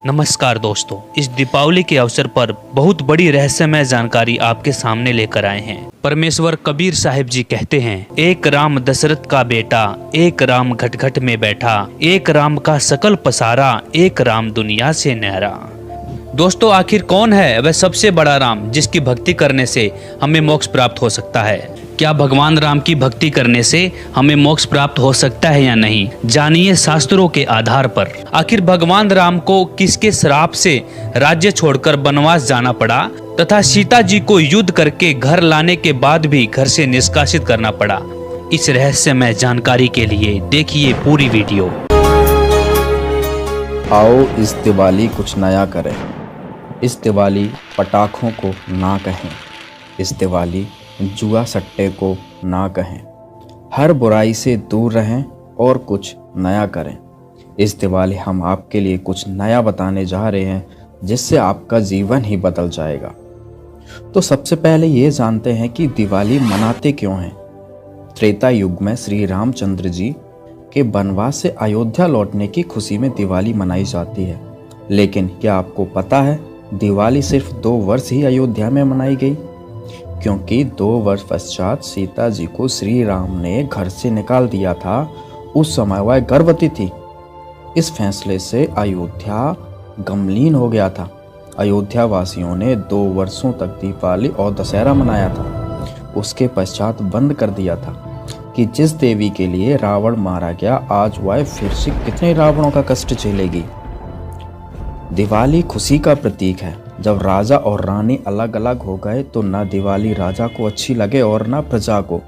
नमस्कार दोस्तों, इस दीपावली के अवसर पर बहुत बड़ी रहस्यमय जानकारी आपके सामने लेकर आए हैं। परमेश्वर कबीर साहिब जी कहते हैं, एक राम दशरथ का बेटा, एक राम घट घट में बैठा, एक राम का सकल पसारा, एक राम दुनिया से न्यारा। दोस्तों, आखिर कौन है वह सबसे बड़ा राम जिसकी भक्ति करने से हमें मोक्ष प्राप्त हो सकता है? क्या भगवान राम की भक्ति करने से हमें मोक्ष प्राप्त हो सकता है या नहीं? जानिए शास्त्रों के आधार पर। आखिर भगवान राम को किसके श्राप से राज्य छोड़कर वनवास जाना पड़ा तथा सीता जी को युद्ध करके घर लाने के बाद भी घर से निष्कासित करना पड़ा? इस रहस्यमय जानकारी के लिए देखिए पूरी वीडियो। आओ इस दिवाली कुछ नया करें। इस दिवाली पटाखों को ना कहें। इस दिवाली जुआ सट्टे को ना कहें। हर बुराई से दूर रहें और कुछ नया करें। इस दिवाली हम आपके लिए कुछ नया बताने जा रहे हैं जिससे आपका जीवन ही बदल जाएगा। तो सबसे पहले ये जानते हैं कि दिवाली मनाते क्यों हैं। त्रेता युग में श्री रामचंद्र जी के वनवास से अयोध्या लौटने की खुशी में दिवाली मनाई जाती है। लेकिन क्या आपको पता है दिवाली सिर्फ 2 वर्ष ही अयोध्या में मनाई गई, क्योंकि 2 वर्ष पश्चात सीता जी को श्री राम ने घर से निकाल दिया था। उस समय वह गर्भवती थी। इस फैसले से अयोध्या गमलीन हो गया था। अयोध्या वासियों ने 2 वर्षों तक दीपावली और दशहरा मनाया था। उसके पश्चात बंद कर दिया था कि जिस देवी के लिए रावण मारा गया, आज वह फिर से कितने रावणों का कष्ट झेलेगी। दिवाली खुशी का प्रतीक है। जब राजा और रानी अलग अलग हो गए तो न दिवाली राजा को अच्छी लगे और न प्रजा को।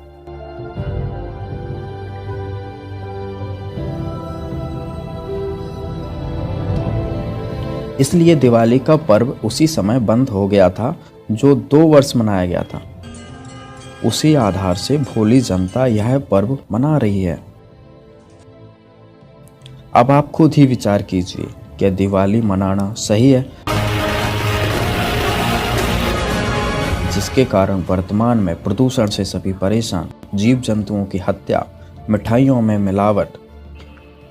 इसलिए दिवाली का पर्व उसी समय बंद हो गया था जो 2 वर्ष मनाया गया था। उसी आधार से भोली जनता यह पर्व मना रही है। अब आप खुद ही विचार कीजिए, क्या दिवाली मनाना सही है? जिसके कारण वर्तमान में प्रदूषण से सभी परेशान, जीव जंतुओं की हत्या, मिठाइयों में मिलावट,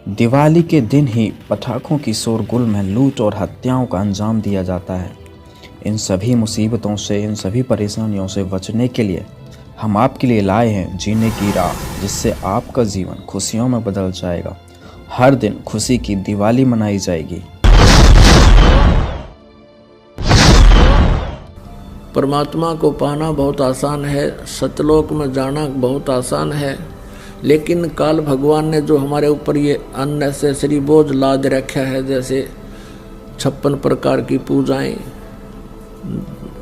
दिवाली के दिन ही पटाखों की शोरगुल में लूट और हत्याओं का अंजाम दिया जाता है। इन सभी मुसीबतों से, इन सभी परेशानियों से बचने के लिए हम आपके लिए लाए हैं जीने की राह, जिससे आपका जीवन खुशियों में बदल जाएगा। हर दिन खुशी की दिवाली मनाई जाएगी। परमात्मा को पाना बहुत आसान है, सतलोक में जाना बहुत आसान है, लेकिन काल भगवान ने जो हमारे ऊपर ये अननेसेसरी बोझ लाद रखा है, जैसे 56 प्रकार की पूजाएं,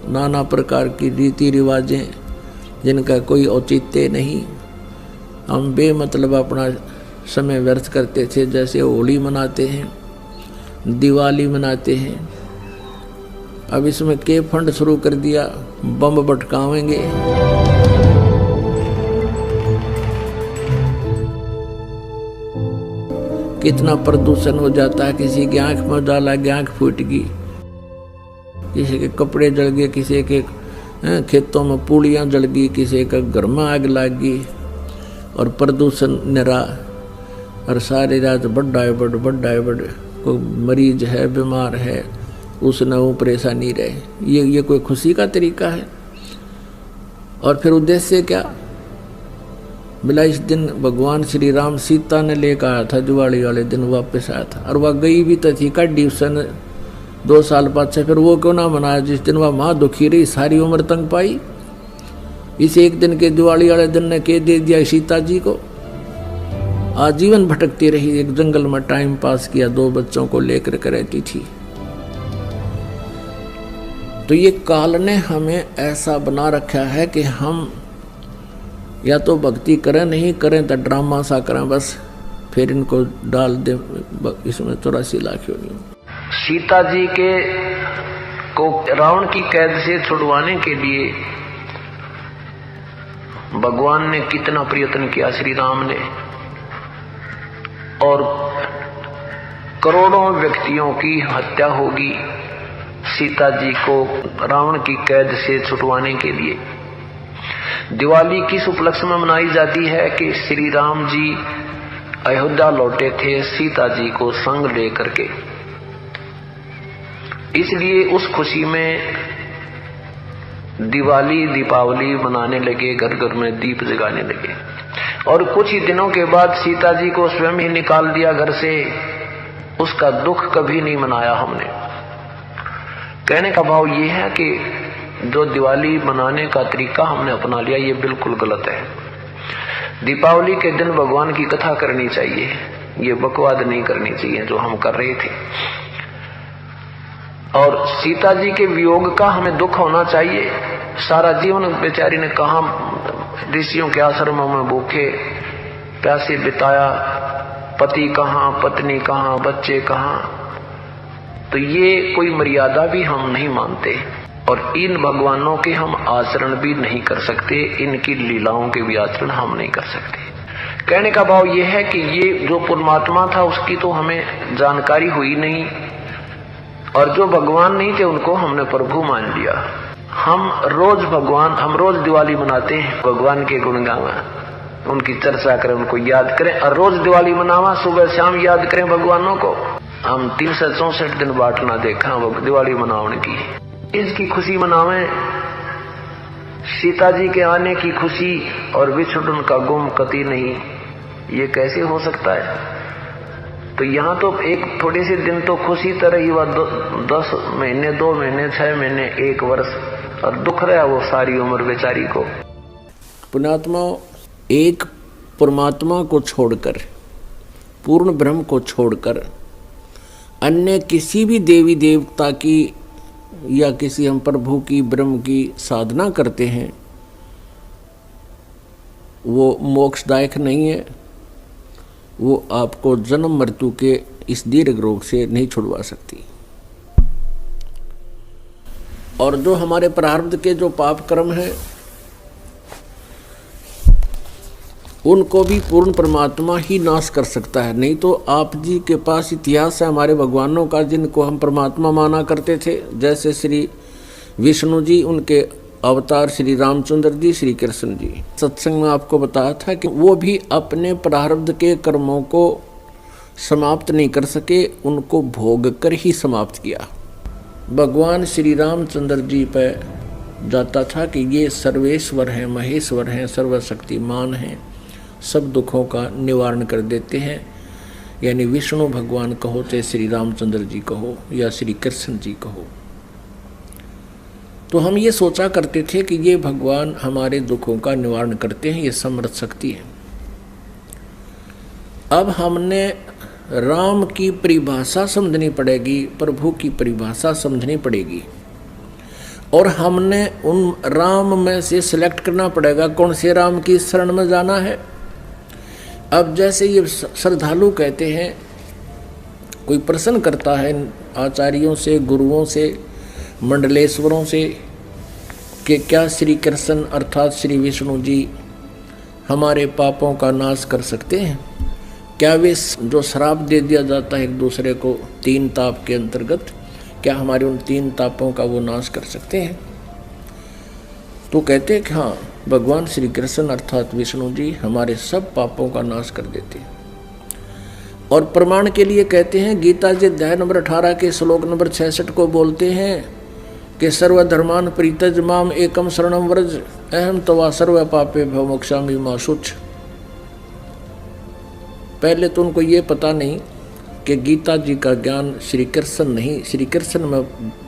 नाना प्रकार की रीति रिवाजें जिनका कोई औचित्य नहीं, हम बेमतलब अपना समय व्यर्थ करते थे। जैसे होली मनाते हैं, दिवाली मनाते हैं, अब इसमें के फंड शुरू कर दिया, बम भटकावेंगे। कितना प्रदूषण हो जाता है। किसी की आंख में डाला, आंख फूट गई, किसी के कपड़े जल गए, किसी के खेतों में पूड़ियाँ जल गई, किसी का घर में आग लग गई, और प्रदूषण निरा, और सारी रात बड़ा है बड़ कोई मरीज है, बीमार है, उसने वो परेशानी रहे। ये कोई खुशी का तरीका है? और फिर उद्देश्य क्या? बिला इस दिन भगवान श्री राम सीता ने लेकर आया था, दिवाली वाले दिन वापस आया था, और वह गई भी तो थी कड्डी सन 2 साल बाद से। फिर वो क्यों ना मनाया जिस दिन वह माँ दुखी रही, सारी उम्र तंग पाई? इस एक दिन के दिवाली वाले दिन ने के दे दिया सीता जी को। आजीवन भटकती रही, एक जंगल में टाइम पास किया, 2 बच्चों को लेकर के रहती थी। तो ये काल ने हमें ऐसा बना रखा है कि हम या तो भक्ति करें, नहीं करें तो ड्रामा सा करें, बस फिर इनको डाल दे इसमें 84 लाख योनियों। सीता जी के को रावण की कैद से छुड़वाने के लिए भगवान ने कितना प्रयत्न किया, श्री राम ने, और करोड़ों व्यक्तियों की हत्या होगी सीता जी को रावण की कैद से छुड़वाने के लिए। दिवाली किस उपलक्ष्य में मनाई जाती है कि श्री राम जी अयोध्या लौटे थे सीता जी को संग लेकर के। इसलिए उस खुशी में दिवाली दीपावली मनाने लगे, घर घर में दीप जगाने लगे। और कुछ ही दिनों के बाद सीता जी को स्वयं ही निकाल दिया घर से। उसका दुख कभी नहीं मनाया हमने। कहने का भाव ये है कि जो दिवाली मनाने का तरीका हमने अपना लिया ये बिल्कुल गलत है। दीपावली के दिन भगवान की कथा करनी चाहिए, ये बकवाद नहीं करनी चाहिए जो हम कर रहे थे। और सीता जी के वियोग का हमें दुख होना चाहिए। सारा जीवन बेचारी ने कहा ऋषियों के आश्रमों में भूखे प्यासे बिताया, पति कहाँ, पत्नी कहाँ, बच्चे कहाँ। तो ये कोई मर्यादा भी हम नहीं मानते और इन भगवानों के हम आचरण भी नहीं कर सकते, इनकी लीलाओं के भी आचरण हम नहीं कर सकते। कहने का भाव यह है कि ये जो परमात्मा था उसकी तो हमें जानकारी हुई नहीं, और जो भगवान नहीं थे उनको हमने प्रभु मान लिया। हम रोज दिवाली मनाते हैं, भगवान के गुण गावा, उनकी चर्चा करें, उनको याद करें, और रोज दिवाली मनावा, सुबह शाम याद करें भगवानों को। हम 364 दिन बांटना देखा दिवाली मनाने की, इसकी खुशी मनावें, सीता जी के आने की खुशी और विछुड़न का गुम कति नहीं। ये कैसे हो सकता है? तो यहाँ तो एक थोड़े से दिन तो खुशी तरह ही वह 10 महीने, 2 महीने, 6 महीने, 1 वर्ष, और दुख रहा वो सारी उम्र बेचारी को। पुण्यात्मा, एक परमात्मा को छोड़कर, पूर्ण ब्रह्म को छोड़कर अन्य किसी भी देवी देवता की या किसी हम प्रभु की, ब्रह्म की साधना करते हैं, वो मोक्षदायक नहीं है। वो आपको जन्म मृत्यु के इस दीर्घ रोग से नहीं छुड़वा सकती। और जो हमारे प्रारब्ध के जो पाप कर्म हैं उनको भी पूर्ण परमात्मा ही नाश कर सकता है। नहीं तो आप जी के पास इतिहास है हमारे भगवानों का जिनको हम परमात्मा माना करते थे, जैसे श्री विष्णु जी, उनके अवतार श्री रामचंद्र जी, श्री कृष्ण जी। सत्संग में आपको बताया था कि वो भी अपने प्रारब्ध के कर्मों को समाप्त नहीं कर सके, उनको भोग कर ही समाप्त किया। भगवान श्री रामचंद्र जी पर जाता था कि ये सर्वेश्वर हैं, महेश्वर हैं, सर्वशक्तिमान हैं, सब दुखों का निवारण कर देते हैं। यानी विष्णु भगवान कहो, चाहे श्री रामचंद्र जी कहो या श्री कृष्ण जी कहो। तो हम ये सोचा करते थे कि ये भगवान हमारे दुखों का निवारण करते हैं, ये समर्थ शक्ति है। अब हमने राम की परिभाषा समझनी पड़ेगी, प्रभु की परिभाषा समझनी पड़ेगी, और हमने उन राम में से सिलेक्ट करना पड़ेगा कौन से राम की शरण में जाना है। अब जैसे ये श्रद्धालु कहते हैं, कोई प्रश्न करता है आचार्यों से, गुरुओं से, मंडलेश्वरों से कि क्या श्री कृष्ण अर्थात श्री विष्णु जी हमारे पापों का नाश कर सकते हैं? क्या वे जो श्राप दे दिया जाता है एक दूसरे को 3 ताप के अंतर्गत, क्या हमारे उन 3 तापों का वो नाश कर सकते हैं? तो कहते हैं कि हाँ, भगवान श्री कृष्ण अर्थात विष्णु जी हमारे सब पापों का नाश कर देते हैं। और प्रमाण के लिए कहते हैं, गीता जी अध्याय नंबर 18 के श्लोक नंबर 66 को बोलते हैं कि सर्वधर्मान परित्यज माम एकम शरणम व्रज अहम तवा सर्व पापे भव मोक्षामि मा शुच। पहले तो उनको ये पता नहीं कि गीता जी का ज्ञान श्री कृष्ण नहीं, श्री कृष्ण में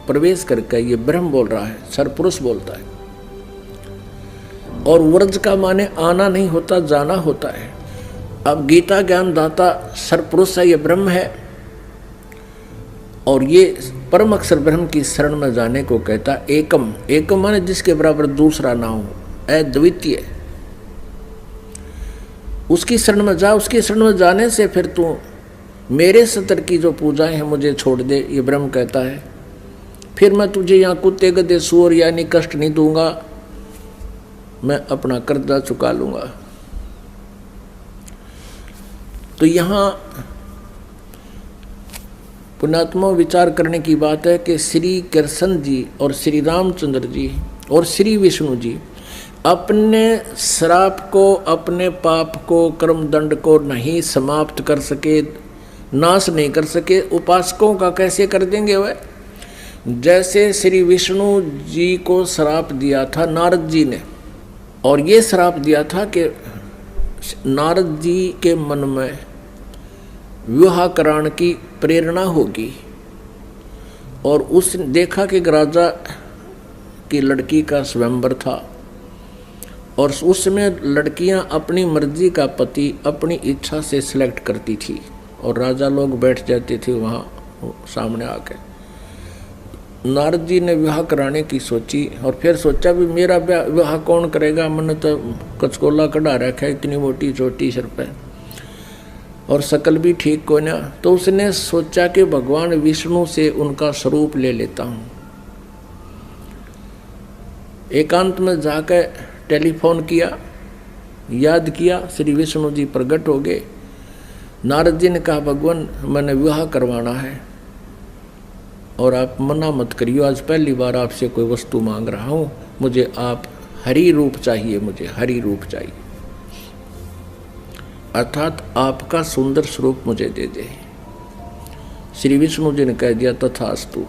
प्रवेश करके ये ब्रह्म बोल रहा है, सरपुरुष बोलता है। और व्रज का माने आना नहीं होता, जाना होता है। अब गीता ज्ञान दाता सरपुरुष है, ये ब्रह्म है, और ये परम अक्षर ब्रह्म की शरण में जाने को कहता एकम। एकम माने जिसके बराबर दूसरा ना हो, अद्वितीय। उसकी शरण में जा, उसकी शरण में जाने से फिर तू मेरे सतर की जो पूजाएं हैं मुझे छोड़ दे, ये ब्रह्म कहता है। फिर मैं तुझे यहाँ कुत्ते गधे सूअर यानी कष्ट नहीं दूंगा, मैं अपना कर्जा चुका लूंगा। तो यहाँ पुण्यात्मा विचार करने की बात है कि श्री कृष्ण जी और श्री रामचंद्र जी और श्री विष्णु जी अपने श्राप को, अपने पाप को, कर्म दंड को नहीं समाप्त कर सके, नाश नहीं कर सके। उपासकों का कैसे कर देंगे वह? जैसे श्री विष्णु जी को श्राप दिया था नारद जी ने, और ये श्राप दिया था कि नारद जी के मन में विवाह कराने की प्रेरणा होगी, और उस देखा कि राजा की लड़की का स्वयंवर था, और उसमें लड़कियां अपनी मर्जी का पति अपनी इच्छा से सिलेक्ट करती थी, और राजा लोग बैठ जाते थे वहाँ सामने आके। नारद जी ने विवाह कराने की सोची, और फिर सोचा भी मेरा विवाह कौन करेगा, मैंने तो कचकोला कढ़ा रखा है, इतनी मोटी चोटी सिर पे, और शकल भी ठीक को ना। तो उसने सोचा कि भगवान विष्णु से उनका स्वरूप ले लेता हूँ। एकांत में जाकर टेलीफोन किया, याद किया, श्री विष्णु जी प्रकट हो गए। नारद जी ने कहा भगवान मैंने विवाह करवाना है और आप मना मत करियो, आज पहली बार आपसे कोई वस्तु मांग रहा हूँ, मुझे आप हरि रूप चाहिए, मुझे हरि रूप चाहिए, अर्थात आपका सुंदर स्वरूप मुझे दे दे। श्री विष्णु जी ने कह दिया तथास्तु।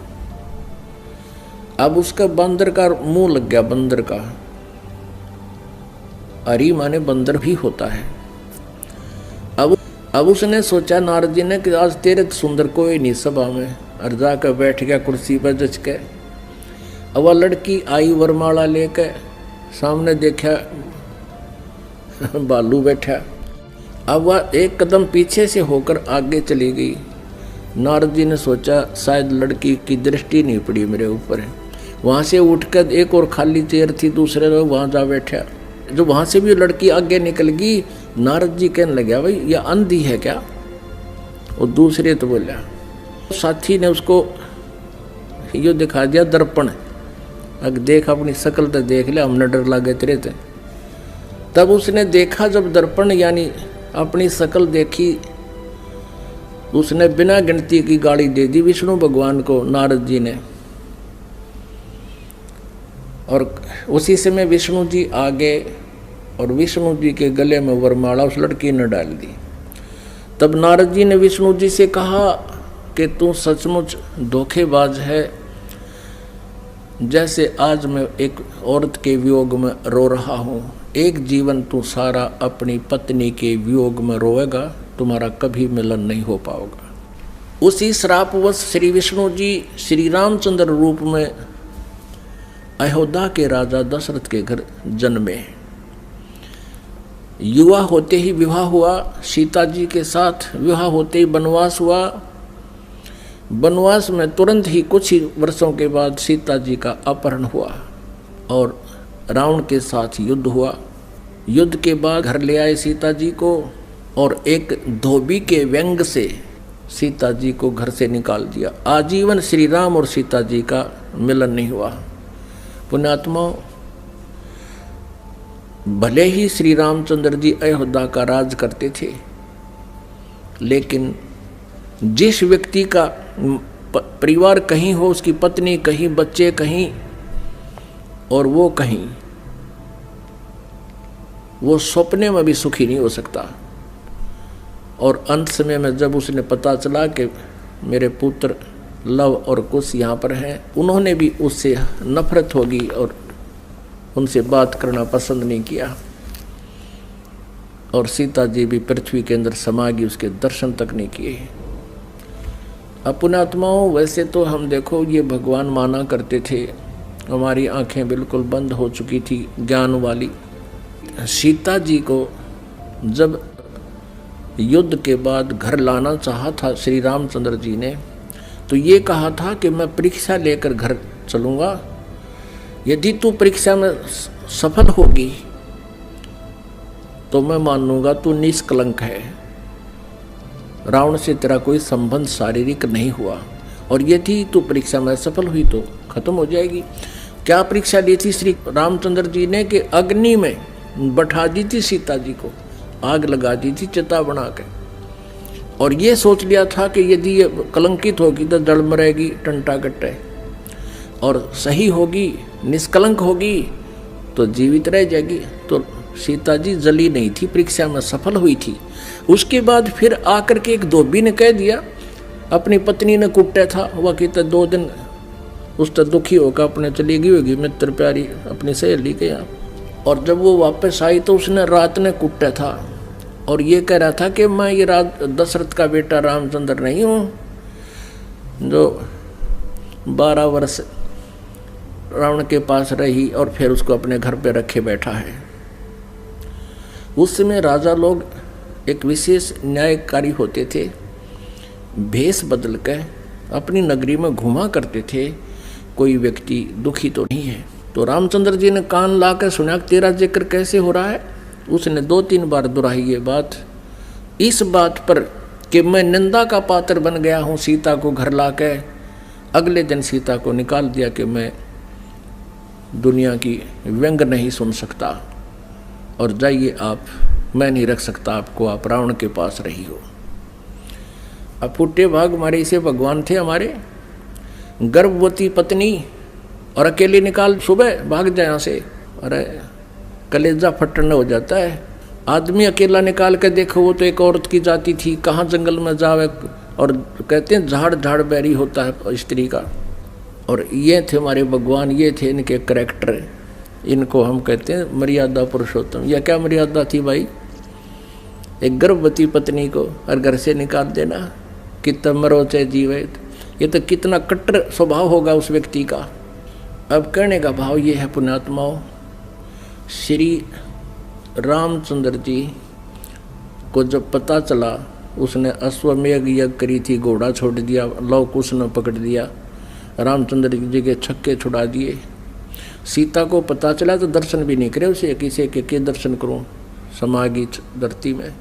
अब उसका बंदर का मुंह लग गया, बंदर का, हरि माने बंदर भी होता है। अब उसने सोचा नारद जी ने कि आज तेरे सुंदर कोई नहीं सभा में, और जाकर बैठ गया कुर्सी पर जच के। अब वह लड़की आई वरमाला लेके, सामने देखा बालू बैठा। अब वह एक कदम पीछे से होकर आगे चली गई। नारद जी ने सोचा शायद लड़की की दृष्टि नहीं पड़ी मेरे ऊपर है। वहाँ से उठकर एक और खाली चेयर थी, दूसरे लोग वहाँ जा बैठा। जो वहाँ से भी लड़की आगे निकल गई, नारद जी कहने लगे भाई यह अंधी है क्या? और दूसरे तो बोला, साथी ने उसको यो दिखा दिया दर्पण, अगर देख अपनी शक्ल तो देख ले, हमने डर लगे तेरे थे। तब उसने देखा जब दर्पण यानी अपनी शक्ल देखी, उसने बिना गिनती की गाली दे दी विष्णु भगवान को, नारद जी ने। और उसी समय विष्णु जी आ गए और विष्णु जी के गले में वरमाला उस लड़की ने डाल दी। तब नारद जी ने विष्णु जी से कहा कि तू सचमुच धोखेबाज है, जैसे आज मैं एक औरत के वियोग में रो रहा हूँ, एक जीवन तू सारा अपनी पत्नी के वियोग में रोएगा, तुम्हारा कभी मिलन नहीं हो पाएगा। उसी श्रापवश श्री विष्णु जी श्री रामचंद्र रूप में अयोध्या के राजा दशरथ के घर जन्मे। युवा होते ही विवाह हुआ, सीता जी के साथ विवाह होते ही वनवास हुआ। वनवास में तुरंत ही कुछ ही वर्षों के बाद सीता जी का अपहरण हुआ और रावण के साथ युद्ध हुआ। युद्ध के बाद घर ले आए सीता जी को, और एक धोबी के व्यंग से सीता जी को घर से निकाल दिया। आजीवन श्री राम और सीता जी का मिलन नहीं हुआ। पुण्यात्माओं, भले ही श्री रामचंद्र जी अयोध्या का राज करते थे, लेकिन जिस व्यक्ति का परिवार कहीं हो, उसकी पत्नी कहीं, बच्चे कहीं और वो कहीं, वो सपने में भी सुखी नहीं हो सकता। और अंत समय में जब उसने पता चला कि मेरे पुत्र लव और कुश यहाँ पर हैं, उन्होंने भी उससे नफरत होगी और उनसे बात करना पसंद नहीं किया, और सीता जी भी पृथ्वी के अंदर समा गई, उसके दर्शन तक नहीं किए। पुण्यात्माओं, वैसे तो हम देखो ये भगवान माना करते थे, हमारी आंखें बिल्कुल बंद हो चुकी थी ज्ञान वाली। सीता जी को जब युद्ध के बाद घर लाना चाहा था श्री रामचंद्र जी ने, तो ये कहा था कि मैं परीक्षा लेकर घर चलूँगा, यदि तू परीक्षा में सफल होगी तो मैं मान लूँगा तू निष्कलंक है, रावण से तेरा कोई संबंध शारीरिक नहीं हुआ, और यदि तू परीक्षा में सफल हुई तो खत्म हो जाएगी। क्या परीक्षा ली थी श्री रामचंद्र जी ने कि अग्नि में बैठा दी थी सीता जी को, आग लगा दी थी चिता बना के, और ये सोच लिया था कि यदि ये कलंकित होगी तो जड़ मरेगी टंटा कट्टे, और सही होगी निष्कलंक होगी तो जीवित रह जाएगी। तो सीता जी जली नहीं थी, परीक्षा में सफल हुई थी। उसके बाद फिर आकर के एक धोबी ने कह दिया, अपनी पत्नी ने कुट्टा था, वह कहता 2 दिन उस तो दुखी होकर अपने चली गई होगी मित्र प्यारी अपनी सहेली के यहाँ। और जब वो वापस आई तो उसने रात ने कुटा था और ये कह रहा था कि मैं ये दशरथ का बेटा रामचंद्र नहीं हूँ जो 12 वर्ष रावण के पास रही और फिर उसको अपने घर पे रखे बैठा है। उस समय राजा लोग एक विशेष न्यायकारी होते थे, भेष बदल कर अपनी नगरी में घुमा करते थे, कोई व्यक्ति दुखी तो नहीं है। तो रामचंद्र जी ने कान ला कर सुना तेरा जिक्र कैसे हो रहा है। उसने 2-3 बार दोहराई ये बात, इस बात पर कि मैं निंदा का पात्र बन गया हूँ सीता को घर ला कर। अगले दिन सीता को निकाल दिया कि मैं दुनिया की व्यंग नहीं सुन सकता और जाइए आप, मैं नहीं रख सकता आपको, आप रावण के पास रही हो। अब फूटे भाग हमारे इसे भगवान थे हमारे, गर्भवती पत्नी और अकेले निकाल सुबह भाग जाए यहाँ से, अरे कलेजा फटना हो जाता है। आदमी अकेला निकाल के देखो, वो तो एक औरत की जाति थी, कहाँ जंगल में जावे, और कहते हैं झाड़ झाड़ बैरी होता है स्त्री का। और ये थे हमारे भगवान, ये थे इनके करैक्टर, इनको हम कहते हैं मर्यादा पुरुषोत्तम। यह क्या मर्यादा थी भाई, एक गर्भवती पत्नी को और घर से निकाल देना, कितना मरो चाहे जीवे, ये तो कितना कट्टर स्वभाव होगा उस व्यक्ति का। अब कहने का भाव ये है पुण्यात्माओं, श्री रामचंद्र जी को जब पता चला, उसने अश्वमेघ यज्ञ करी थी, घोड़ा छोड़ दिया, लव कुश ने पकड़ दिया, रामचंद्र जी के छक्के छुड़ा दिए। सीता को पता चला तो दर्शन भी नहीं करे, उसे किसी के दर्शन करूं समागी धरती में।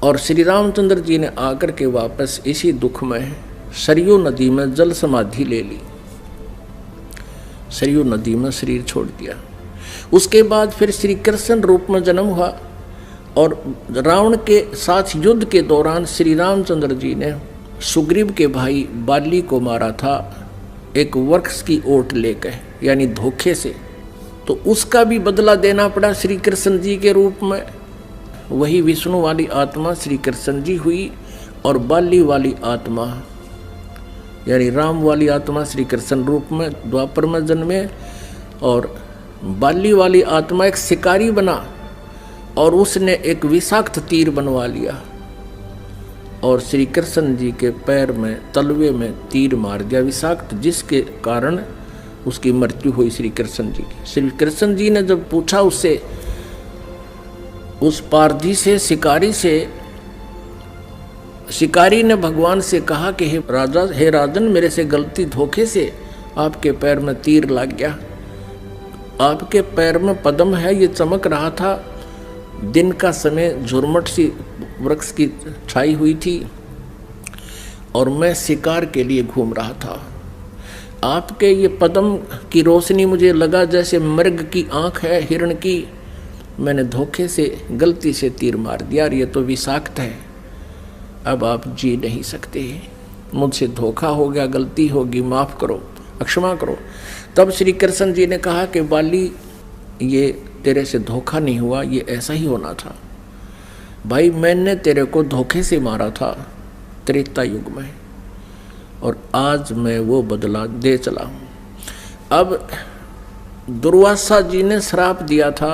और श्री रामचंद्र जी ने आकर के वापस इसी दुख में सरयू नदी में जल समाधि ले ली, सरयू नदी में शरीर छोड़ दिया। उसके बाद फिर श्री कृष्ण रूप में जन्म हुआ और रावण के साथ युद्ध के दौरान श्री रामचंद्र जी ने सुग्रीव के भाई बाली को मारा था एक वृक्ष की ओट लेकर, यानी धोखे से। तो उसका भी बदला देना पड़ा श्री कृष्ण जी के रूप में। वही विष्णु वाली आत्मा श्री कृष्ण जी हुई और बाली वाली आत्मा यानी राम वाली आत्मा श्री कृष्ण रूप में द्वापर में जन्मे। और बाली वाली आत्मा एक शिकारी बना और उसने एक विषाक्त तीर बनवा लिया और श्री कृष्ण जी के पैर में तलवे में तीर मार दिया विषाक्त, जिसके कारण उसकी मृत्यु हुई श्री कृष्ण जी की। श्री कृष्ण जी ने जब पूछा उससे, उस पारधी से, शिकारी से, शिकारी ने भगवान से कहा कि हे राजा, हे राजन, मेरे से गलती धोखे से आपके पैर में तीर लग गया। आपके पैर में पद्म है, ये चमक रहा था, दिन का समय झुरमट सी वृक्ष की छाई हुई थी और मैं शिकार के लिए घूम रहा था। आपके ये पद्म की रोशनी मुझे लगा जैसे मृग की आंख है हिरण की, मैंने धोखे से गलती से तीर मार दिया और ये तो विषाक्त है, अब आप जी नहीं सकते, मुझसे धोखा हो गया, गलती होगी, माफ़ करो, क्षमा करो। तब श्री कृष्ण जी ने कहा कि बाली, ये तेरे से धोखा नहीं हुआ, ये ऐसा ही होना था भाई, मैंने तेरे को धोखे से मारा था त्रेता युग में और आज मैं वो बदला दे चला हूँ। अब दुर्वासा जी ने श्राप दिया था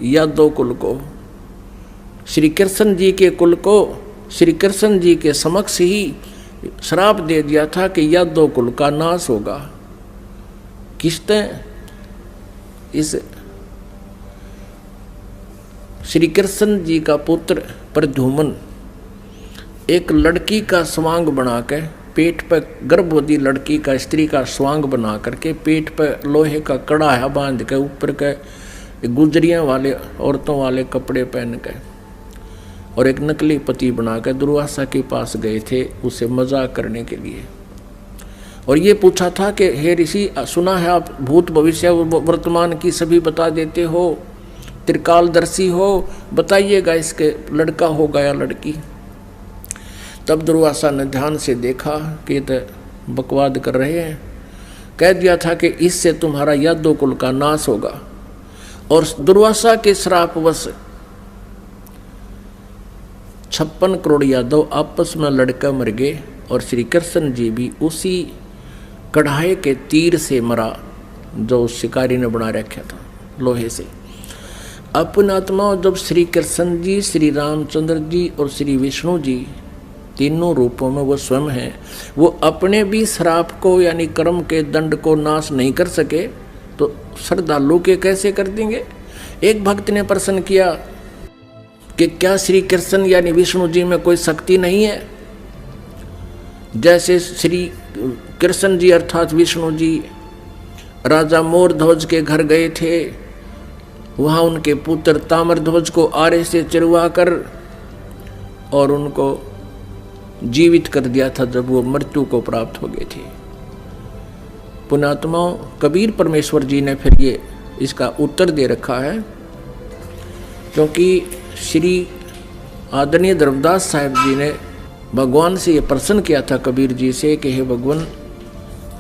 यादव कुल को, श्री कृष्ण जी के कुल को श्री कृष्ण जी के समक्ष ही श्राप दे दिया था कि यादव कुल का नाश होगा। किसने? इस श्री कृष्ण जी का पुत्र प्रद्युम्न एक लड़की का स्वांग बना के पेट पर, गर्भवती लड़की का, स्त्री का स्वांग बना करके पेट पर लोहे का कड़ा बांध के ऊपर के गुजरियाँ वाले औरतों वाले कपड़े पहन के और एक नकली पति बनाकर दुर्वासा के पास गए थे उसे मजाक करने के लिए। और ये पूछा था कि हे ऋषि, सुना है आप भूत भविष्य वर्तमान की सभी बता देते हो, त्रिकालदर्शी हो, बताइएगा इसके लड़का होगा या लड़की। तब दुर्वासा ने ध्यान से देखा कि ये तो बकवाद कर रहे हैं, कह दिया था कि इससे तुम्हारा यादव कुल का नाश होगा। और दुर्वासा के श्रापवश 56 करोड़ यादव आपस में लड़कर मर गए और श्री कृष्ण जी भी उसी कढ़ाई के तीर से मरा जो शिकारी ने बना रखा था लोहे से। अपने आत्माओं, जब श्री कृष्ण जी, श्री रामचंद्र जी और श्री विष्णु जी तीनों रूपों में वो स्वयं हैं, वो अपने भी श्राप को यानी कर्म के दंड को नाश नहीं कर सके तो श्रद्धालु के कैसे कर देंगे। एक भक्त ने प्रश्न किया कि क्या श्री कृष्ण यानी विष्णु जी में कोई शक्ति नहीं है? जैसे श्री कृष्ण जी अर्थात विष्णु जी राजा मोरध्वज के घर गए थे, वहाँ उनके पुत्र ताम्रध्वज को आरे से चिरवा कर और उनको जीवित कर दिया था जब वो मृत्यु को प्राप्त हो गए थे। पुण्यात्माओं, कबीर परमेश्वर जी ने फिर ये इसका उत्तर दे रखा है, क्योंकि श्री आदरणीय धर्मदास साहिब जी ने भगवान से ये प्रश्न किया था कबीर जी से कि हे भगवान,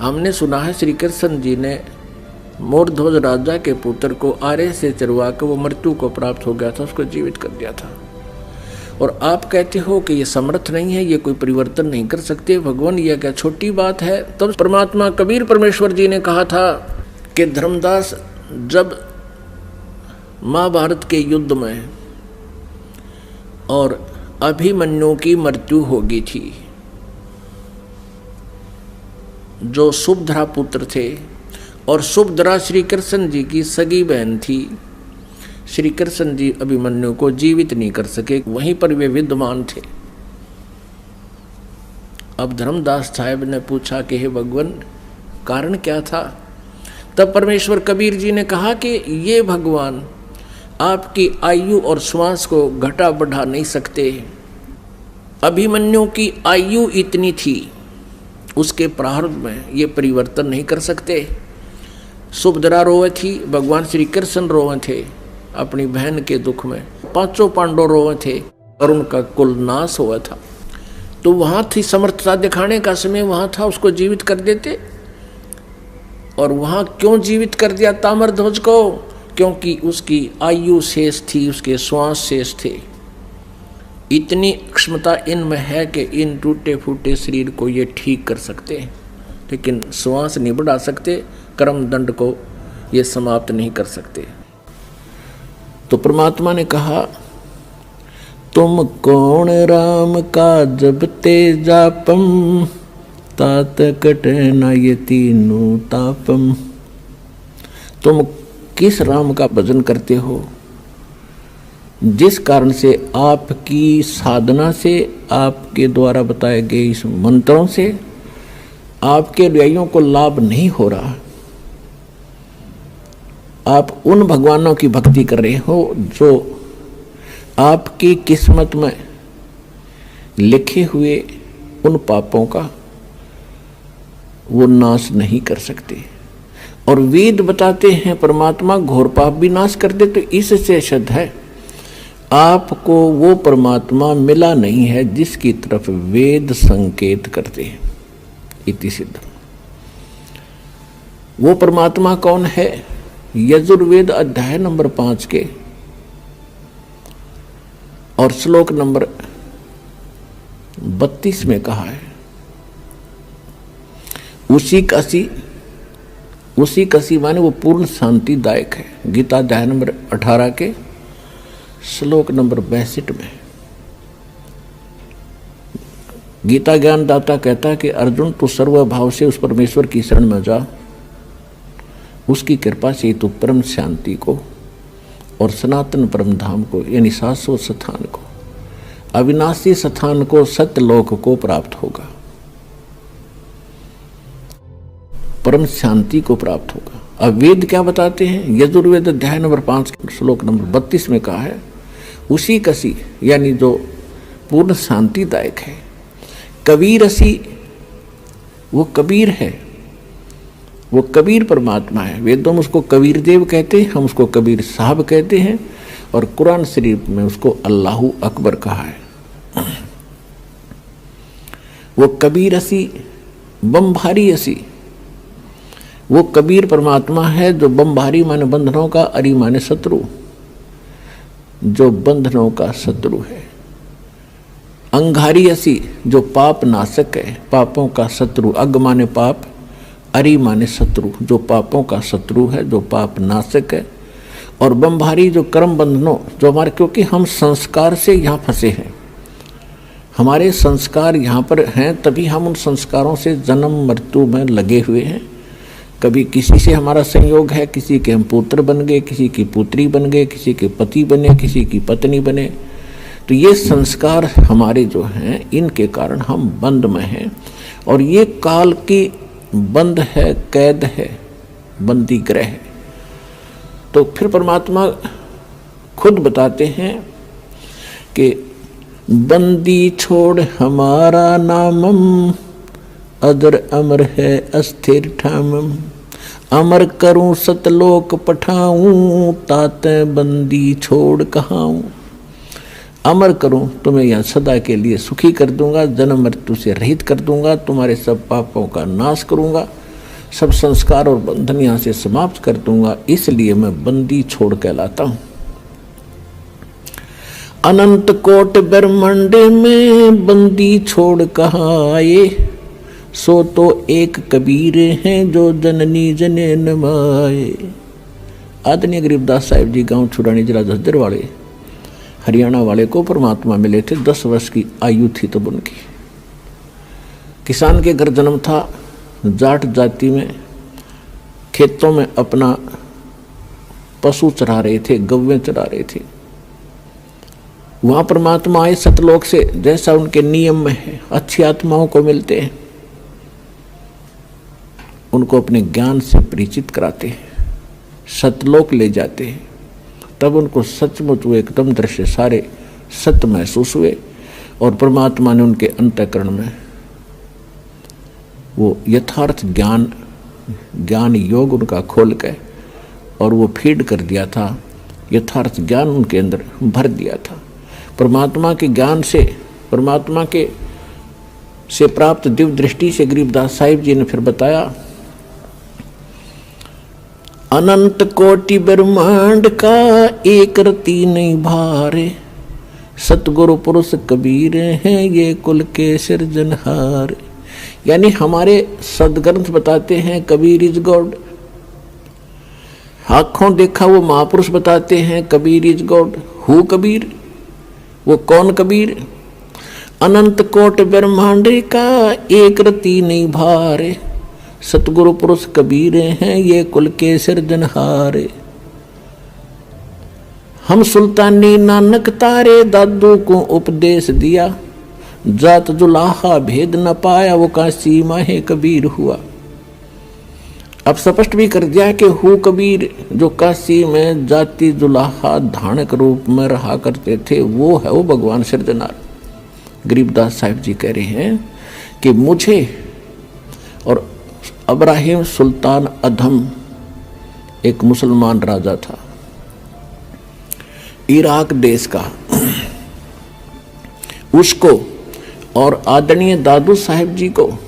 हमने सुना है श्री कृष्ण जी ने मोरध्वज राजा के पुत्र को आरे से चरवा कर वो मृत्यु को प्राप्त हो गया था, उसको जीवित कर दिया था, और आप कहते हो कि ये समर्थ नहीं है, ये कोई परिवर्तन नहीं कर सकते। भगवान, यह क्या छोटी बात है? तब परमात्मा कबीर परमेश्वर जी ने कहा था कि धर्मदास, जब महाभारत के युद्ध में और अभिमन्यु की मृत्यु हो गई थी, जो सुभद्रा पुत्र थे, और सुभद्रा श्री कृष्ण जी की सगी बहन थी, श्री कृष्ण जी अभिमन्यु को जीवित नहीं कर सके, वहीं पर वे विद्यमान थे। अब धर्मदास साहब ने पूछा कि हे भगवान, कारण क्या था? तब परमेश्वर कबीर जी ने कहा कि ये भगवान आपकी आयु और श्वास को घटा बढ़ा नहीं सकते। अभिमन्यु की आयु इतनी थी, उसके प्रारब्ध में ये परिवर्तन नहीं कर सकते। सुभद्रा रोए थी, भगवान श्री कृष्ण रोए थे अपनी बहन के दुख में, पांचों पांडव रोए थे और उनका कुल नाश हुआ था। तो वहां थी समर्थता दिखाने का समय, वहां था, उसको जीवित कर देते। और वहां क्यों जीवित कर दिया ताम्रध्वज को? क्योंकि उसकी आयु शेष थी, उसके श्वास शेष थे। इतनी क्षमता इनमें है कि इन टूटे फूटे शरीर को ये ठीक कर सकते हैं, लेकिन श्वास नहीं बढ़ा सकते, कर्म दंड को ये समाप्त नहीं कर सकते। तो परमात्मा ने कहा, तुम कौन राम का जब तेजापम, तात कटे न ये तीनों तापम। तुम किस राम का भजन करते हो जिस कारण से आपकी साधना से, आपके द्वारा बताए गए इस मंत्रों से आपके अनुयायियों को लाभ नहीं हो रहा। आप उन भगवानों की भक्ति कर रहे हो जो आपकी किस्मत में लिखे हुए उन पापों का वो नाश नहीं कर सकते। और वेद बताते हैं परमात्मा घोर पाप भी नाश कर दे। तो इससे सिद्ध है आपको वो परमात्मा मिला नहीं है जिसकी तरफ वेद संकेत करते हैं। इति सिद्ध। वो परमात्मा कौन है? यजुर्वेद अध्याय नंबर 5 के और श्लोक नंबर 32 में कहा है, उसी कसी माने वो पूर्ण शांतिदायक है। गीता अध्याय नंबर 18 के श्लोक नंबर 62 में गीता ज्ञानदाता कहता है कि अर्जुन, तू सर्वभाव से उस परमेश्वर की शरण में जा, उसकी कृपा से तू परम शांति को और सनातन परम धाम को यानी शाश्वत स्थान को, अविनाशी स्थान को, सत्यलोक को प्राप्त होगा, परम शांति को प्राप्त होगा। अब वेद क्या बताते हैं? यजुर्वेद अध्याय नंबर 5 श्लोक नंबर 32 में कहा है, उसी कसी यानी जो पूर्ण शांतिदायक है। कबीरसी, वो कबीर है, वो कबीर परमात्मा है। वेदों में उसको कबीर देव कहते हैं, हम उसको कबीर साहब कहते हैं, और कुरान शरीफ में उसको अल्लाहू अकबर कहा है। वो कबीरसी, बमभारी असी, वो कबीर परमात्मा है जो बमभारी माने बंधनों का, अरी माने शत्रु, जो बंधनों का शत्रु है। अंगारी असी जो पाप नाशक है, पापों का शत्रु। अग माने पाप, अरि माने शत्रु, जो पापों का शत्रु है, जो पाप नाशक है। और बंभारी जो कर्म बंधनों, जो हमारे, क्योंकि हम संस्कार से यहाँ फंसे हैं, हमारे संस्कार यहाँ पर हैं, तभी हम उन संस्कारों से जन्म मृत्यु में लगे हुए हैं। कभी किसी से हमारा संयोग है, किसी के हम पुत्र बन गए, किसी की पुत्री बन गए, किसी के पति बने, किसी की पत्नी बने। तो ये संस्कार हमारे जो हैं, इनके कारण हम बंद में हैं। और ये काल की बंद है, कैद है, बंदी ग्रह है। तो फिर परमात्मा खुद बताते हैं कि बंदी छोड़ हमारा नामम, अदर अमर है अस्थिर ठामम। अमर करूं सतलोक पठाऊं, ताते बंदी छोड़ कहाऊं। अमर करूं, तुम्हें यहाँ सदा के लिए सुखी कर दूंगा, जन्म मृत्यु से रहित कर दूंगा, तुम्हारे सब पापों का नाश करूंगा, सब संस्कार और बंधन यहाँ से समाप्त कर दूंगा, इसलिए मैं बंदी छोड़ कहलाता हूं। अनंत कोट ब्रह्मांड में बंदी छोड़ कहाँ आए, सो तो एक कबीर हैं जो जननी जने नमाए। आदरणीय गरीबदास साहिब जी गांव छुड़ानी जिला झज्जर वाले, हरियाणा वाले को परमात्मा मिले थे। 10 वर्ष की आयु थी तब उनकी। किसान के घर जन्म था, जाट जाति में, खेतों में अपना पशु चरा रहे थे, गव्वें चरा रहे थे। वहां परमात्मा आए सतलोक से, जैसा उनके नियम में है, अच्छी आत्माओं को मिलते हैं, उनको अपने ज्ञान से परिचित कराते हैं, सतलोक ले जाते हैं। तब उनको सचमुच वो एकदम दृश्य सारे सत्य महसूस हुए और परमात्मा ने उनके अंतःकरण में वो यथार्थ ज्ञान योग उनका खोल के और वो फीड कर दिया था, यथार्थ ज्ञान उनके अंदर भर दिया था। परमात्मा के ज्ञान से, परमात्मा के से प्राप्त दिव्य दृष्टि से गरीबदास साहिब जी ने फिर बताया, अनंत कोटि ब्रह्मांड का एक रति नहीं भारे, सतगुरु पुरुष कबीर हैं ये कुल के सिरजनहार। यानी हमारे सदग्रंथ बताते हैं कबीर इज गॉड, आंखों देखा वो महापुरुष बताते हैं Kabir is God. Who Kabir, वो कौन कबीर? अनंत कोट ब्रह्मांड का एक रति नहीं भारे, सतगुरु पुरुष कबीर हैं ये कुल के सिरजनहारे। हम सुल्तानी नानक तारे, दादू को उपदेश दिया, जात जुलाहा भेद न पाया, वो काशी माहे कबीर हुआ। अब स्पष्ट भी कर दिया कि हु कबीर, जो काशी में जाति जुलाहा धानक रूप में रहा करते थे, वो है वो भगवान सिरजनार। गरीबदास साहिब जी कह रहे हैं कि मुझे और इब्राहिम सुल्तान अधम, एक मुसलमान राजा था इराक देश का, उसको और आदरणीय दादू साहिब जी को,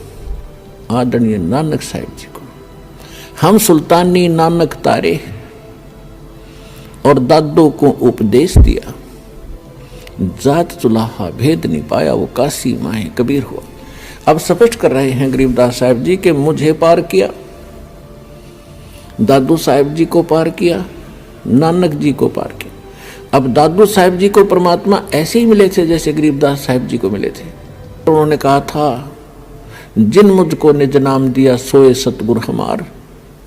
आदरणीय नानक साहिब जी को हम सुल्तानी नानक तारे और दादू को उपदेश दिया, जात चुलाहा भेद नहीं पाया, वो काशी माहे कबीर हुआ। अब स्पष्ट कर रहे हैं गरीबदास साहिब जी कि मुझे पार किया, दादू साहिब जी को पार किया, नानक जी को पार किया। अब दादू साहिब जी को परमात्मा ऐसे ही मिले थे जैसे गरीबदास साहिब जी को मिले थे। तो उन्होंने कहा था, जिन मुझको निज नाम दिया सोए सतगुरु हमार,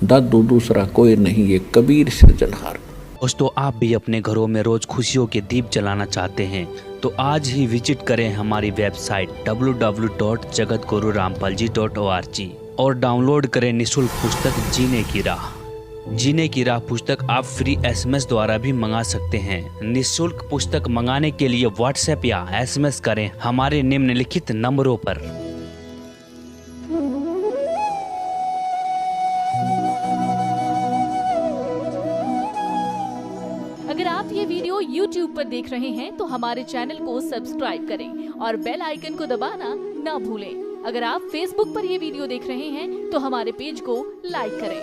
दादू दूसरा कोई नहीं ये कबीर सिरजनहार। दोस्तों, आप भी अपने घरों में रोज खुशियों के दीप जलाना चाहते हैं तो आज ही विजिट करें हमारी वेबसाइट www.jagatgururampalji.org और डाउनलोड करें निःशुल्क पुस्तक जीने की राह। जीने की राह पुस्तक आप फ्री SMS द्वारा भी मंगा सकते हैं। निःशुल्क पुस्तक मंगाने के लिए व्हाट्सएप या SMS करें हमारे निम्नलिखित नंबरों पर। अगर आप ये वीडियो YouTube पर देख रहे हैं तो हमारे चैनल को सब्सक्राइब करें और बेल आइकन को दबाना ना भूलें। अगर आप Facebook पर ये वीडियो देख रहे हैं तो हमारे पेज को लाइक करें।